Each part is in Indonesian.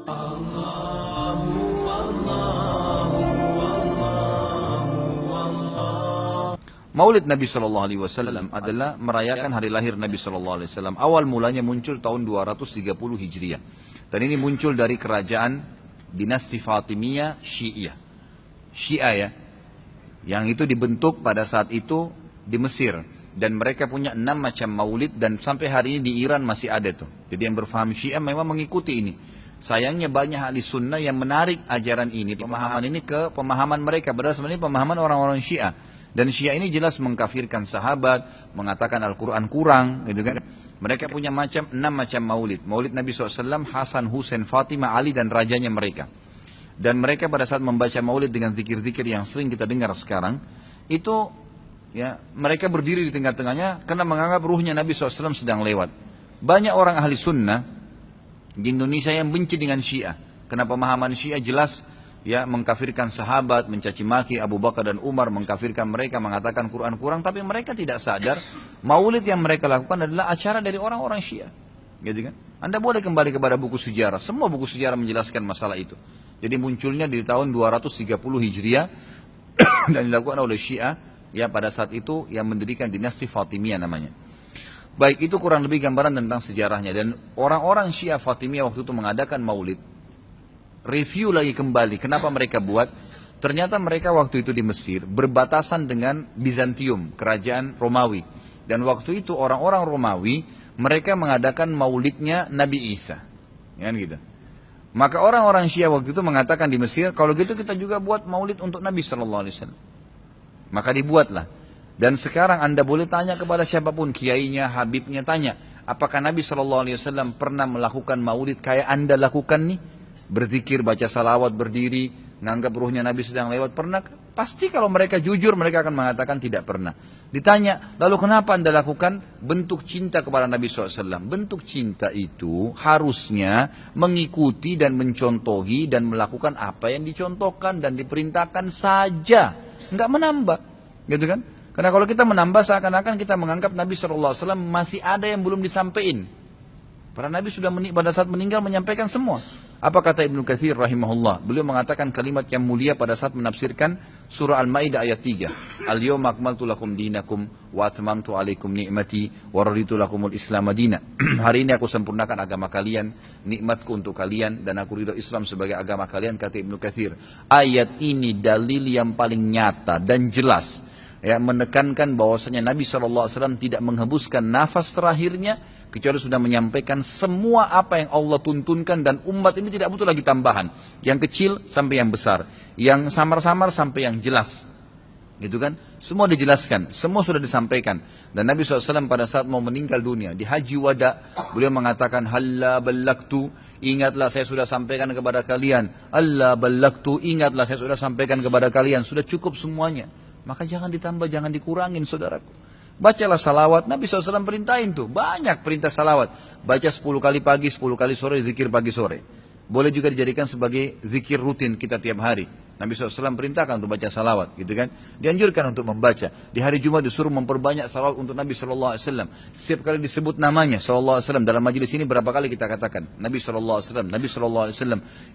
Maulid Nabi Shallallahu Alaihi Wasallam adalah merayakan hari lahir Nabi Shallallahu Alaihi Wasallam. Awal mulanya muncul tahun 230 Hijriah. Dan ini muncul dari kerajaan dinasti Fatimiyah Syiah. Syiah ya. Yang itu dibentuk pada saat itu di Mesir. Dan mereka punya 6 macam maulid dan sampai hari ini di Iran masih ada tuh. Jadi yang berfaham Syiah memang mengikuti ini. Sayangnya banyak ahli sunnah yang menarik ajaran ini, pemahaman ini ke pemahaman mereka. Padahal sebenarnya pemahaman orang-orang Syiah. Dan Syiah ini jelas mengkafirkan sahabat, mengatakan Al-Quran kurang, gitu kan. Mereka punya 6 macam maulid. Maulid Nabi SAW, Hasan, Husain, Fatimah, Ali, dan rajanya mereka. Dan mereka pada saat membaca maulid dengan zikir-zikir yang sering kita dengar sekarang, itu ya mereka berdiri di tengah-tengahnya karena menganggap ruhnya Nabi SAW sedang lewat. Banyak orang ahli sunnah di Indonesia yang benci dengan Syiah. Karena pemahaman Syiah jelas ya mengkafirkan sahabat, mencaci maki Abu Bakar dan Umar, mengkafirkan mereka, mengatakan Quran kurang, tapi mereka tidak sadar maulid yang mereka lakukan adalah acara dari orang-orang Syiah. Gitu kan? Anda boleh kembali kepada buku sejarah, semua buku sejarah menjelaskan masalah itu. Jadi munculnya di tahun 230 Hijriah dan dilakukan oleh Syiah ya pada saat itu yang mendirikan dinasti Fatimiyah namanya. Baik, itu kurang lebih gambaran tentang sejarahnya. Dan orang-orang Syiah Fatimiyah waktu itu mengadakan maulid. Review lagi kembali, kenapa mereka buat? Ternyata mereka waktu itu di Mesir berbatasan dengan Bizantium, kerajaan Romawi. Dan waktu itu orang-orang Romawi, mereka mengadakan maulidnya Nabi Isa. Ya, gitu. Maka orang-orang Syiah waktu itu mengatakan di Mesir, kalau gitu kita juga buat maulid untuk Nabi SAW. Maka dibuatlah. Dan sekarang Anda boleh tanya kepada siapapun, kiainya, habibnya, tanya, apakah Nabi SAW pernah melakukan maulid kayak Anda lakukan nih? Berzikir, baca salawat, berdiri, nganggap ruhnya Nabi sedang lewat, pernah? Pasti kalau mereka jujur, mereka akan mengatakan tidak pernah. Ditanya, lalu kenapa Anda lakukan? Bentuk cinta kepada Nabi SAW. Bentuk cinta itu harusnya mengikuti dan mencontohi dan melakukan apa yang dicontohkan dan diperintahkan saja. Enggak menambah, gitu kan? Karena kalau kita menambah, seakan-akan kita menganggap Nabi SAW masih ada yang belum disampaikan. Para Nabi sudah pada saat meninggal menyampaikan semua. Apa kata Ibnu Katsir rahimahullah? Beliau mengatakan kalimat yang mulia pada saat menafsirkan surah Al-Maidah ayat 3. Al-yawma akmaltu lakum dinakum wa atmamtu alaikum ni'mati wa raditu lakumul Islam madina. Hari ini aku sempurnakan agama kalian, nikmatku untuk kalian, dan aku ridho Islam sebagai agama kalian, kata Ibnu Katsir. Ayat ini dalil yang paling nyata dan jelas ya, menekankan bahwasanya Nabi SAW tidak menghembuskan nafas terakhirnya kecuali sudah menyampaikan semua apa yang Allah tuntunkan, dan umat ini tidak butuh lagi tambahan, yang kecil sampai yang besar, yang samar-samar sampai yang jelas, gitu kan? Semua dijelaskan, semua sudah disampaikan. Dan Nabi SAW pada saat mau meninggal dunia di Haji Wada, beliau mengatakan halla ballaktu, ingatlah saya sudah sampaikan kepada kalian. Alla ballaktu, ingatlah saya sudah sampaikan kepada kalian. Sudah cukup semuanya. Maka jangan ditambah, jangan dikurangin, saudaraku. Bacalah salawat, Nabi SAW perintahin tuh, banyak perintah salawat. Baca 10 kali pagi, 10 kali sore, zikir pagi sore. Boleh juga dijadikan sebagai zikir rutin kita tiap hari. Nabi SAW perintahkan untuk baca salawat, gitu kan. Dianjurkan untuk membaca. Di hari Jumat disuruh memperbanyak salawat untuk Nabi SAW. Setiap kali disebut namanya SAW. Dalam majelis ini berapa kali kita katakan Nabi SAW, Nabi SAW.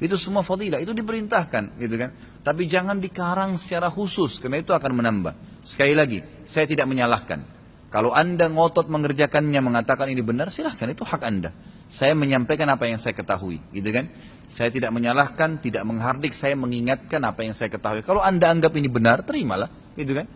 Itu semua fadilah, itu diperintahkan, gitu kan. Tapi jangan dikarang secara khusus, karena itu akan menambah. Sekali lagi, saya tidak menyalahkan. Kalau Anda ngotot mengerjakannya, mengatakan ini benar, silahkan, itu hak Anda. Saya menyampaikan apa yang saya ketahui, gitu kan. Saya tidak menyalahkan, tidak menghardik, saya mengingatkan apa yang saya ketahui. Kalau Anda anggap ini benar, terimalah, gitu kan.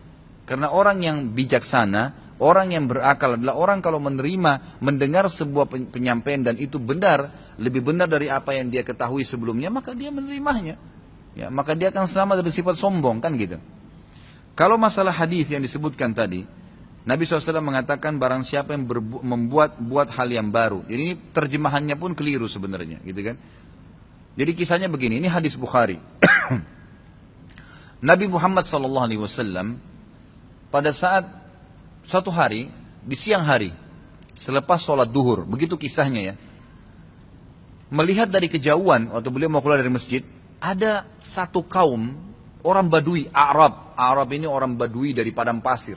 Karena orang yang bijaksana, orang yang berakal adalah orang kalau menerima, mendengar sebuah penyampaian dan itu benar, lebih benar dari apa yang dia ketahui sebelumnya, maka dia menerimanya. Ya, maka dia akan selamat dari sifat sombong, kan gitu. Kalau masalah hadis yang disebutkan tadi, Nabi SAW mengatakan barang siapa yang membuat hal yang baru. Jadi ini terjemahannya pun keliru sebenarnya, gitu kan. Jadi kisahnya begini, ini hadis Bukhari. Nabi Muhammad SAW pada saat suatu hari, di siang hari, selepas sholat duhur, begitu kisahnya ya, melihat dari kejauhan, waktu beliau mau keluar dari masjid, ada satu kaum, orang Badui, Arab ini orang Badui dari padang pasir,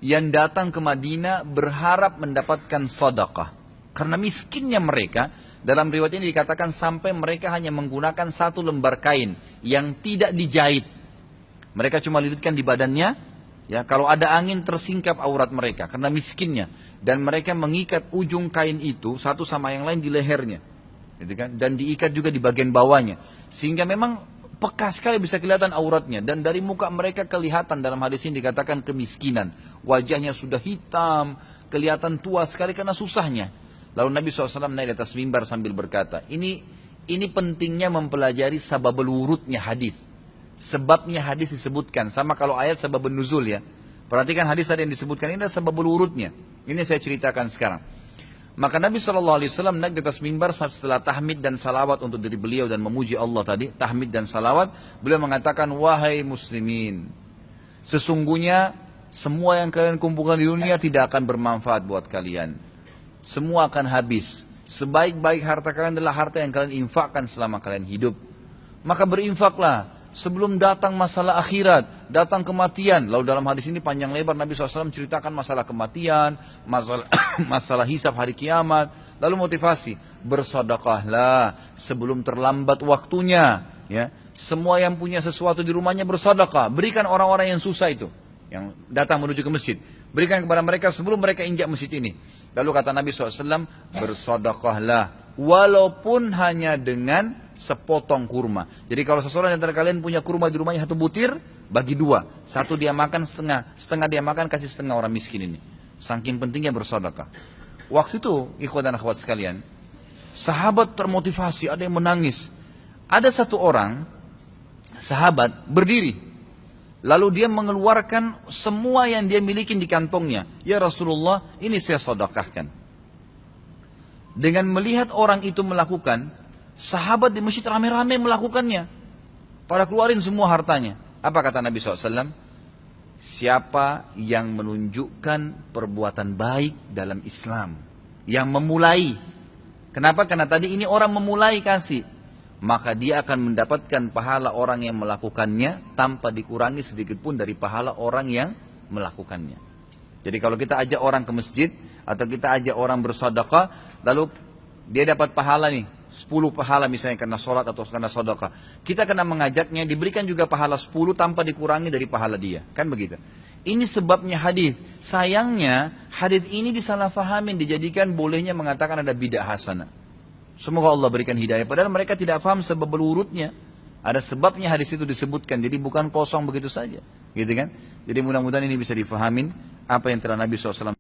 yang datang ke Madinah berharap mendapatkan sedekah. Karena miskinnya mereka, Dalam riwayat ini dikatakan sampai mereka hanya menggunakan satu lembar kain yang tidak dijahit. Mereka cuma lilitkan di badannya, ya kalau ada angin tersingkap aurat mereka karena miskinnya. Dan mereka mengikat ujung kain itu satu sama yang lain di lehernya, gitu kan? Dan diikat juga di bagian bawahnya, sehingga memang peka sekali bisa kelihatan auratnya. Dan dari muka mereka kelihatan, dalam hadis ini dikatakan kemiskinan. Wajahnya sudah hitam, kelihatan tua sekali karena susahnya. Lalu Nabi SAW naik di atas mimbar sambil berkata, ini pentingnya mempelajari sababul wurudnya hadis. Sebabnya hadis disebutkan, sama kalau ayat sababun nuzul ya. Perhatikan hadis tadi yang disebutkan, ini adalah sababul wurudnya. Ini saya ceritakan sekarang. Maka Nabi SAW naik di atas mimbar setelah tahmid dan salawat untuk diri beliau dan memuji Allah tadi, tahmid dan salawat, beliau mengatakan, wahai muslimin, sesungguhnya semua yang kalian kumpulkan di dunia tidak akan bermanfaat buat kalian. Semua akan habis. Sebaik-baik harta kalian adalah harta yang kalian infakkan selama kalian hidup. Maka berinfaklah sebelum datang masalah akhirat, datang kematian. Lalu dalam hadis ini panjang lebar Nabi SAW menceritakan masalah kematian, masalah hisab hari kiamat. Lalu motivasi, bersedekahlah sebelum terlambat waktunya. Ya, semua yang punya sesuatu di rumahnya bersedekah. Berikan orang-orang yang susah itu, yang datang menuju ke masjid. Berikan kepada mereka sebelum mereka injak masjid ini. Lalu kata Nabi SAW, bersedekahlah walaupun hanya dengan sepotong kurma. Jadi kalau seseorang di antara kalian punya kurma di rumahnya satu butir, bagi dua. Satu dia makan setengah, setengah dia makan, kasih setengah orang miskin ini. Saking pentingnya bersedekah. Waktu itu, ikhwan dan akhwat sekalian, sahabat termotivasi, ada yang menangis. Ada satu orang, sahabat berdiri. Lalu dia mengeluarkan semua yang dia miliki di kantongnya. Ya Rasulullah, ini saya sedekahkan. Dengan melihat orang itu melakukan, sahabat di masjid rame-rame melakukannya. Pada keluarin semua hartanya. Apa kata Nabi SAW? Siapa yang menunjukkan perbuatan baik dalam Islam, yang memulai. Kenapa? Karena tadi ini orang memulai kasih. Maka dia akan mendapatkan pahala orang yang melakukannya tanpa dikurangi sedikit pun dari pahala orang yang melakukannya. Jadi kalau kita ajak orang ke masjid atau kita ajak orang bersedekah, lalu dia dapat pahala nih, 10 pahala misalnya karena sholat atau karena sedekah. Kita kena mengajaknya, diberikan juga pahala 10 tanpa dikurangi dari pahala dia. Kan begitu. Ini sebabnya hadis. Sayangnya hadis ini disalahfahamin, dijadikan bolehnya mengatakan ada bid'ah hasanah. Semoga Allah berikan hidayah. Padahal mereka tidak paham sebab urutnya. Ada sebabnya hadis itu disebutkan. Jadi bukan kosong begitu saja. Gitu kan? Jadi mudah-mudahan ini bisa difahamin apa yang telah Nabi SAW